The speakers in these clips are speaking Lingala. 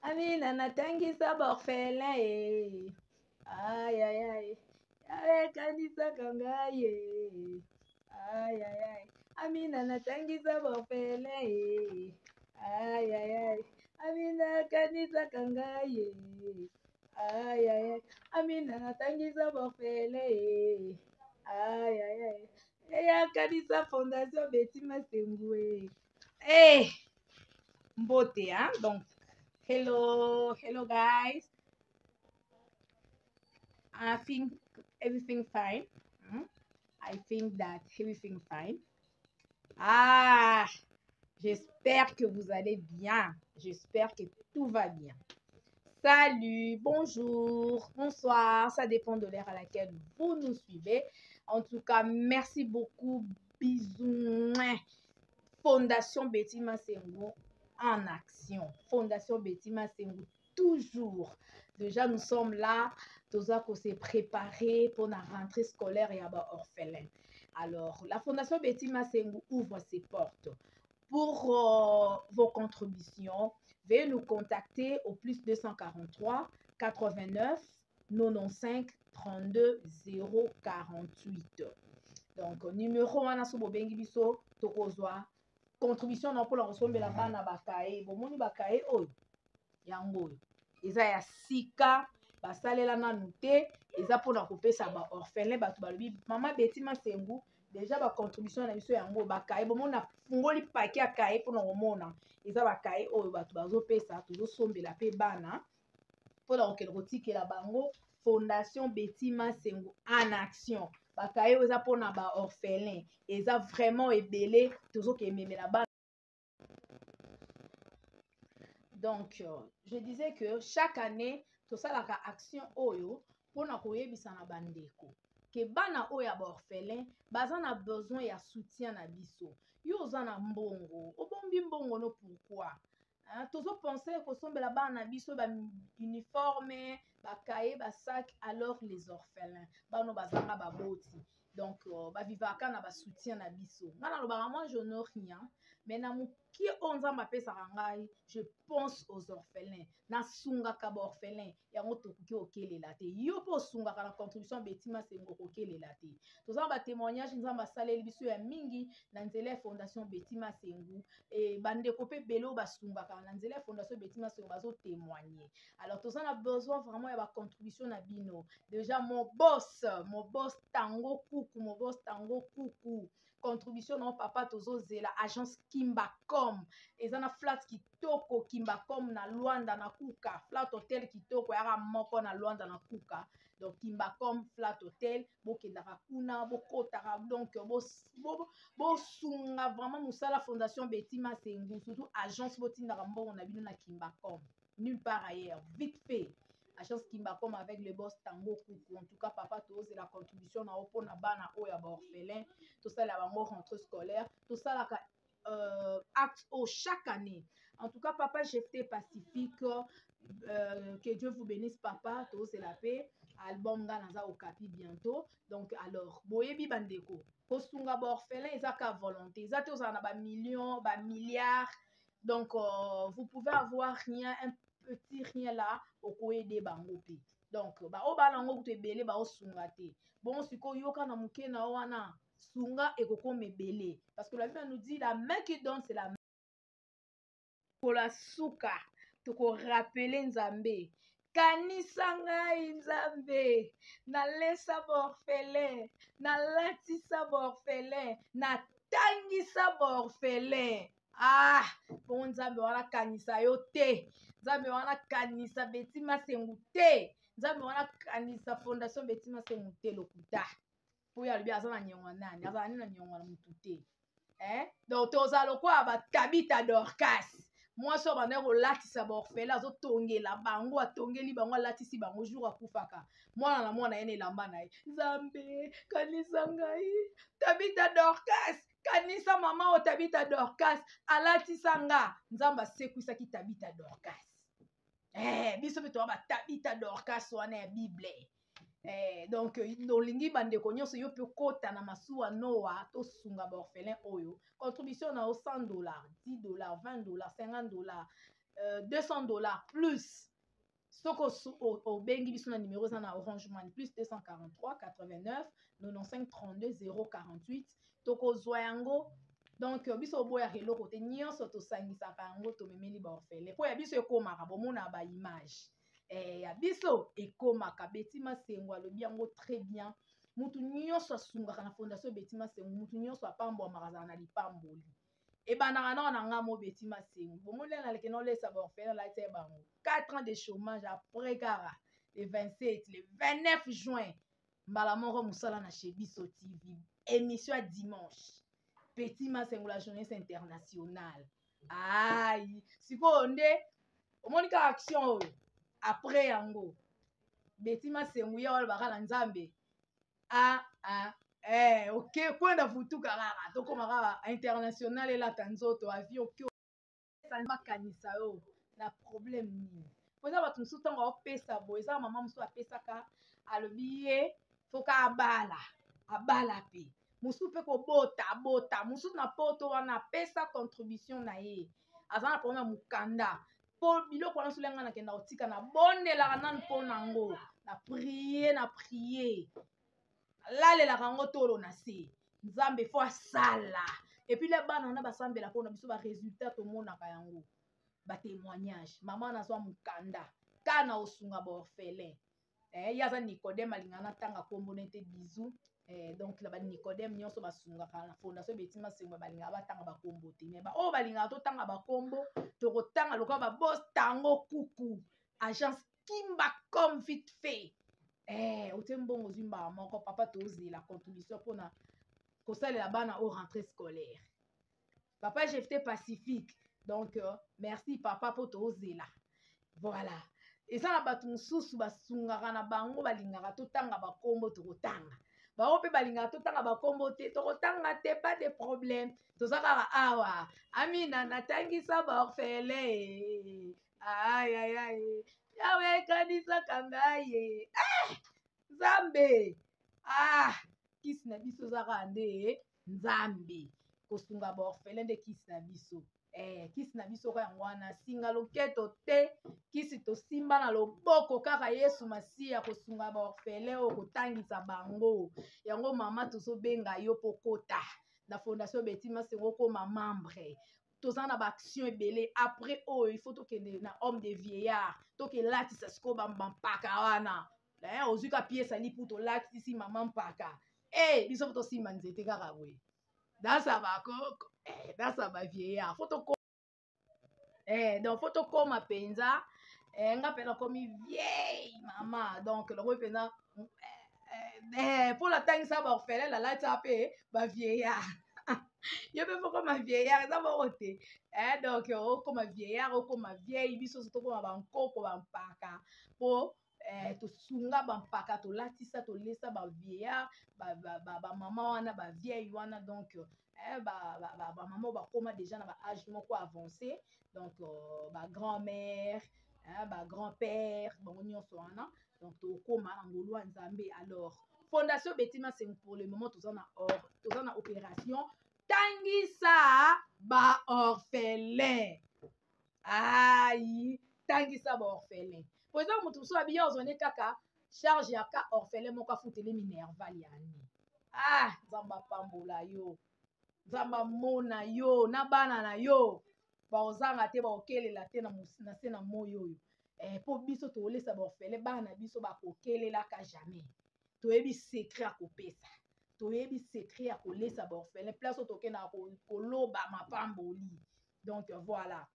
Amina natangisa borfelin eh. Aïe aïe aïe. Yawe kanisa kangai eh. Aïe aïe aïe. Amina natangisa borfelin eh. Aïe aïe aïe. Amina kanisa kangai eh. Aïe aïe aïe. Amina natangisa borfelin eh. Aïe aïe aïe. Eya kanisa fondation Betty Masengu eh. Eh. Mbote hein donc. Hello guys. I think everything fine. I think that everything fine. Ah, j'espère que vous allez bien. J'espère que tout va bien. Salut, bonjour, bonsoir. Ça dépend de l'heure à laquelle vous nous suivez. En tout cas, merci beaucoup. Bisous. Fondation Betty Masengu en action. Fondation Betty Masengu toujours. Déjà, nous sommes là. Toza qu'on s'est préparé pour la rentrée scolaire et à orphelin. Alors, la Fondation Betty Masengu ouvre ses portes. Pour vos contributions, veuillez nous contacter au plus 243 89 95 32 048. Donc, numéro 1 sur Bobengi Biso, Tokozwa. Contribution non pour la ressource la bana bakaye bomoni bakaye oyo yango eza ya sika basalela nanu te eza mpona kopesa ba orphelin bato balobi mama Betty Masengu déjà ba contribution na biso yango bakaye bomona fungoli pake ya kaye mpona komona eza bakaye oyo bato bazopesa tozosombela pe bana mpona kokende kotikela bango Fondation Betty Masengu en action. Bakaye eza pona ba orphelin eza vraiment ebele tozokememela bana. Donc je disais que chaque année tosalaka action oyo pona koyebisa na bandeko ke bana oyo ba orphelin baza na besoin ya soutien na biso. Yo oza na mbongo obombi mbongo no pourquoi tozo penser kosombela bana biso ba uniforme bakaye basac alors les orphelins bano bazanga baboti donc bavivaka na basoutien na biso ngana lobaka moi je n'ai rien mais na mokie oyo nzambe apesaka ngai je pense aux orphelins nasungaka baorphelin yango tokoki kokelela te yo mpo osungaka na contribution Betty Masengu kokelela te tozala batémoignage nzambe asaleli biso ya mingi na nzela ya Fondation Betty Masengu e bandeko mpe bele oyo basungaka na nzela ya Fondation Betty Masengu bazotémoigner. Alors tozala na besoin vraiment ya bacontribution na bino. Déjà mon boss Tango Kuku contribution na papa tozozela agence Kimbacom ezana flat kitoko Kimbacom na Luanda na Kuka flat hotel kitoko yaka moko na Luanda na Kuka donc Kimbacom flat hotel bokendaka kuna bokotaka donc bosunga vraiment musala Fondation Betty Masengu surtout agence botindaka mbongo na bino na Kimbacom nulle part ailleurs vite fait agence Kimbacom avec le boss Tango Kuku. En tout cas, papa, tu oses la contribution na opo na bana oya ba orphelin, tout ça la bango rentrée scolaire, tout ça la acte chaque année. En tout cas, papa, j'étais pacifique. Que Dieu vous bénisse, papa. Tu oses la paix. Album Ganaza au Capi bientôt. Donc, alors, boyebi bandeko. Kosunga ba orphelin, ezaka volonté. Ezate osana ba millions, ba milliards. Donc, vous pouvez avoir rien, un petit rien là au aider bango pe donc ba o bala ngo te belé ba o sunga te bon siko yoka na muke na wana sunga ekoko mebele parce que la Bible nous dit la main qui donne c'est la main pour la suka to ko rappeler nzambe kanisa ngai nzambe na lesa borfelin na latisa borfelin na tangisa borfelin ah bon nzambe wana kanisa yo te nzambe wana kanisa Betty Masengu te nzambe wana kanisa Fondation Betty Masengu te lokuta po ya lobi aza na nyonga nani aza na nyonga na mutu te donc toza lokwa ba Tabita Dorcas moi so bana kolatisa baorphelin azotongela bango atongeli bango alatisi bango jour akufaka mwana na mwana ye na elamba na ye nzambe kanisa ngai Tabita Dorcas kanisa mama o Tabita Dorcas alatisa nga nzambe asekwisaki Tabita Dorcas biso mpe toa ba Tabita Dorcas wana ya Bible donc olingi bandeko nyonso yo mpe kota na masuwa noa tosunga baorphelin oyo contribution na $100 $10 $20 $50 $200 plus soko au bengi biso na numéro za na Orange Money plus 243 89 95 32 048 tokozwa yango. Donc biso boya eloko te nyonso tosangisaka yango tomemeli ba orphelin po ya biso ekomaka bomona ba image ya biso ekomaka. Betty Masengo alobi yango très bien, mutu nyonso asungaka na fondation Betty Masengo, mutu nyonso apambwamaka azala na lipamboli ebandaka nao na nga mo Betty Masengo bomona naleke nolesa ba orphelin lati ya bango 4 ans de chômage après kaka le 27 le 29 juin mbala moko mosala na chez biso TV émission ya dimanche Betty Masengo la jeunesse internationale. Aïe sikoyo nde omoni ka action oyo après yango Betty Masengo ya wala bakala nzambe ok kwenda futuka kaka tokoma kaka international elata nzoto avion kio makanisa yo na problème nini po eza bato mosusu ntango aopesa boye eza mama mosusu apesaka alobi ye foka abala pe mosusu mpe kobota mosusu na poto wana apesa contribution na ye aza na problème ya mokanda mpo biloko wana solenga nakenda kotika na bondelaka nanu mpo nango na prie lalelaka yango tolo na se nzambe fo asala epuis le bana wana basambela mpona biso baresultat tomonaka yango batémoignage mama nazwa mokanda kana osunga baorphelin ye aza Nicodème alingaka na ntanga kombo nete bizu donc la Nicodème nyonso basungaka na fondation Betty Masengo balingaka batanga bakombo te me oyo balingaka totanga bakombo tokotanga lokola babos tango kuku agence kimba comme vite fait otie mbongo ozwi mbala moko papa tozela contribution mpona kosalela bana au rentrée scolaire papa jefte pacifique donc merci papa mpo tozela voilà eza na bato mosusu basungaka na bango balingaka totanga bakombo tokotanga bango mpe balingaka totanga bakombo te tokotanga te pas de problème toza kaka awa amina natangisa baorphelin ayayay yawe ekanisaka ngai nzambe kisi na biso eza kaka nde nzambe kosunga baorphelin nde kisi na biso kisi na biso ka yango wana singa loketo te kisi tosimba na loboko kaka Yesu Masiya kosunga baorphelin oyo kotangisa bango yango mama tozobenga yo pokota na fondation Betty Masengo koma membre toza na baaction ebele après oyo il faut tokende na homme de vieillard tokelatisa sikoyo bampaka wana ozwi ka piese ali mpu tolatisi mama mpaka biso fo tosimba nzete kaka boye dasa bakoko dasa bavieillard donc fo tokoma mpenza nga mpe nakomi vieille mama donc longo mpenza mpo natangisa baorphelin lalata mpe bavieillard yo mpe fokoma vieillard eza moko te donc okoma vieillard okoma vieille biso so tokoma bankoko bampaka mpo tosunga bampaka tolatisa tolesa bavieillard bamama wana bavieille wana donc bamama bakoma déjà na baage moko avancé donc bagrand-mère bagrand-père bango nyonso wana donc tokoma na ngolu ya nzambe. Alors fondation Betty Masengo pour le moment toza na opération tangisa baorphelin tangisa baorphelin po eza motu mosusu abiya ozwane kaka charge ya ka orphelin moko afuteli minerval yani nzambe apambola yo nzambe amona yo na bana na yo baozanga te baokelela te na se na moi oyo mpo biso tolesa baorphelin bana biso bakokelelaka jamais toyebi secret ya kopesa toyebi secret ya kolesa baorphelin place oyo tokendaka koloba mapamboli donc voilà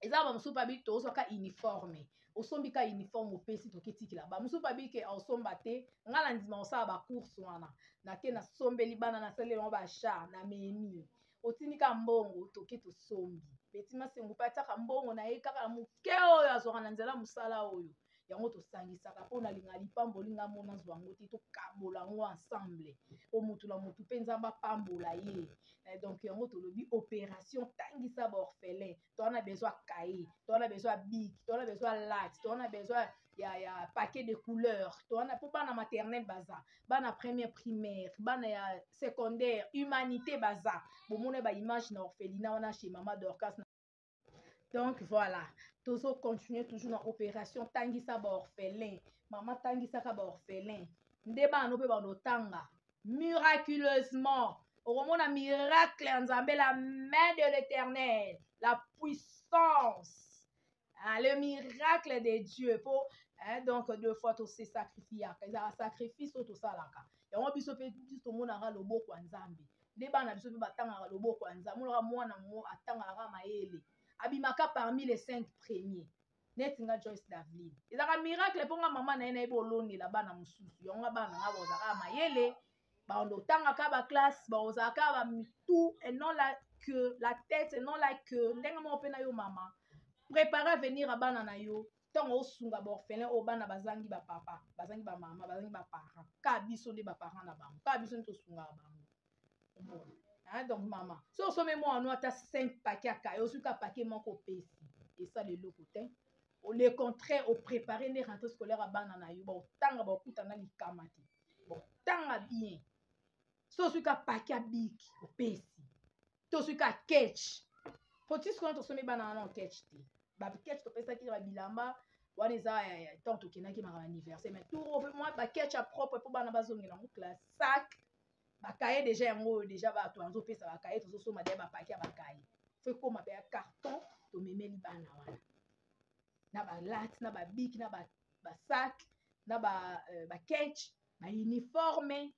eza bamosusu babi tozwaka uniforme osombi ka uniforme opesi toketikila bamosusu babi ke osomba te nga na ndima osala bacourse wana nake nasombeli bana nasaleli yango bachar na memi otindika mbongo toke tosombi Betty Masengo mpe atiaka mbongo na ye kaka na moke oyo azwaka na nzela mosala oyo yango tosangisaka mpo nalinga lipamboli nga mona zwa yango te tokambola yango ensemble po motu na motu mpe nzambe apambola ye donc yango tolobi opération tangisa baorphelin towana besoin cahier towana besoin bic towana besoin latte towana besoin ya paquet de couleurs towana mpo bana maternelle baza bana première primaire bana ya secondaire humanité baza bomona baimage na orphelina wana chez mama Dorcas Donc voilà, toujours continuer toujours dans opération tangisa ba orphelin. Maman tangisa ka ba orphelin. Ndeba no pe ba no tanga. Miraculeusement, au moment d'un miracle en Zambé, la main de l'Éternel, la puissance, hein, le miracle de Dieu. Pour, hein, donc, 2 fois, tout se sacrifier. Ils ont sacrifice tout ça là. Et on a besoin de tout le monde a le beau en Zambé. Les gens ont besoin de battre le beau en Zambé. On a moins de mots à attendre à Ramaele. Abimaka parmi les 5 premiers. Netinga Joyce Davlin. Ils ont un miracle pour ma maman na ene boloni là-bas na mususu. Yonga bana na bozaka mayele. Bando tanga ka ba classe, ba ozaka ba tout et non la queue, la tête et non la queue. Ndenga mo pe na yo mama. Préparer à venir à bana na yo. Tango osunga ba orphelin o bana bazangi ba papa, bazangi ba mama, bazangi ba parents. Ka biso de ba parents na bango. Ka biso to sunga bango. Bon. Hein, donc maman, so somme moi on a 5 paquets à caillou, sur ka paquet manko pesi. Et ça de l'autre côté. Au le contraire, au préparer les rentrées scolaires à bana na yo, ba tanga ba kutana likamati. Bon, tanga bien. So sur ka paquet à big au pesi. To sur ka catch. Faut-il qu'on to somme bana na catch ti. Ba catch to pesa ki ba bilamba. Wana eza tant to kena ki ma anniversaire mais tout moi ba catch à propre pour bana bazongi na classe sac. Bakaye déjà yango déjà ba to anzo pesa bakaye to so ma de ba paquet bakaye faut ko ma be carton to memeli bana wana na ba lat na ba bic na ba sac na ba catch ba uniforme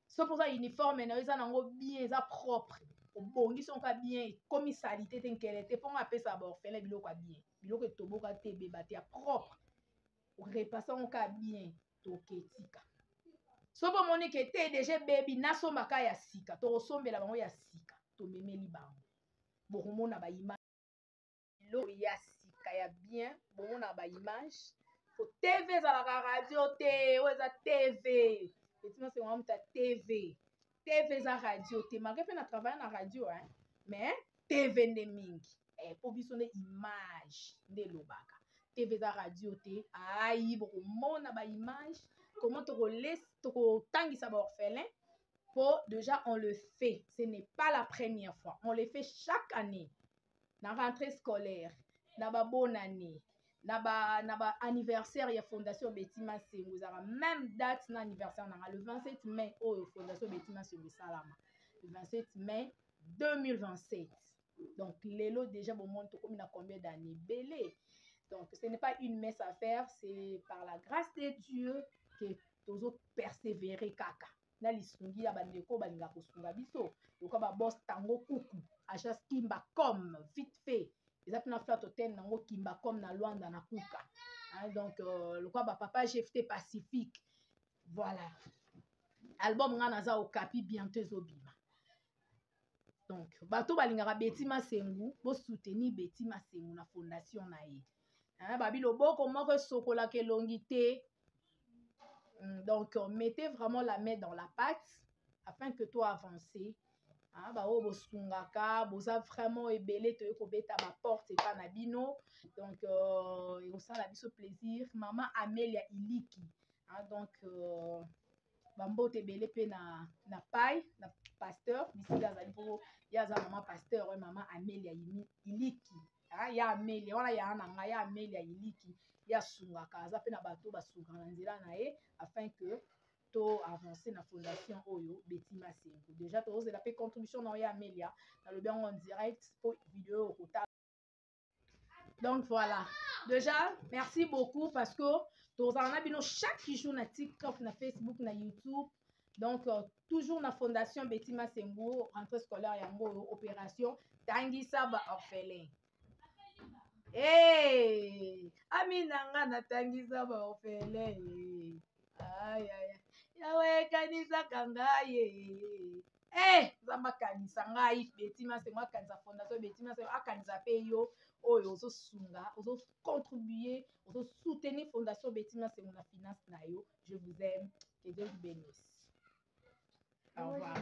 so pour ça uniforme na eza nango bien eza propre obongi son ka bien comme salité tenkelete pour nga pesa ba orphelin biloko bien biloko toboka te be batia propre o repasser on ka bien to ketika. So bo moni ke te déjà baby naso maka ya sika to osombela bango ya sika to memeli bango bo mona ba image lo ya sika ya bien bo mona ba image ko TV za la radio te o za TV etima se ngam ta TV za radio te malgré pe na travailler na radio hein mais TV ne mingi po biso ne image nde lobaka TV za radio te ayi bo mona ba image. Comment on laisse tangisa ba orphelin pour déjà on le fait ce n'est pas la première fois on le fait chaque année na rentrée scolaire na ba bonne année na ba anniversaire ya fondation Betima Sengu za même date na anniversaire na le 27 mai au fondation Betima Sengu Salama le 27 mai 2027 donc lelo déjà bon monde comme na combien d'années belé donc ce n'est pas une messe à faire c'est par la grâce de Dieu que tozo persévérer kaka na lisungi ya bandeko balinga kosunga biso loka ba boss tango kuku achas kimba comme vite fait eza pena flat hotel nango kimba comme na Luanda na kuka hein, donc loka ba papa GFT Pacifique voilà album nga naza okapi bientôt ezobima donc bato balingaka Betima Sengu bo soutenir Betima Sengu na fondation na ye hein, babi loboko moko sokola ke longité. Donc, mettez vraiment la main dans la pâte afin que toi avancer. Hein, bah, oh, bosungaka, boza vraiment ebelé, te kobeta ba porte et pas nabino. Donc, et ça la biso plaisir. Maman Amelia Iliki. Hein, donc, bambote ebelé pe na paille, na pasteur. D'ici là, yaza maman pasteur, maman Amelia Iliki. Hein, ya Amelia, voilà ya ananga, ya Amelia Iliki. Ya sungaka aza pe na bato basunga na nzela na ye afin que to avancer na fondation oyo Betima Sengu déjà to ozela pe contribution na ya Amelia na le bien en direct pour vidéo okota. Donc voilà déjà merci beaucoup parce que to na bino chaque jour na TikTok na Facebook na YouTube donc toujours na fondation Betima Sengu rentrée scolaire yango opération tangisa ba orphelin. Hey, aminanga natangisa ba orphelin. Ay ay. Yawe kanisa kangaye. Zamba kanisa ngai Betima Sengu kanisa fondation Betima Sengu akanisa pe yo oyo ozo sunga, ozo contribuer, ozo soutenir fondation Betima Sengu na finance na yo. Je vous aime, que Dieu vous bénisse. Au revoir.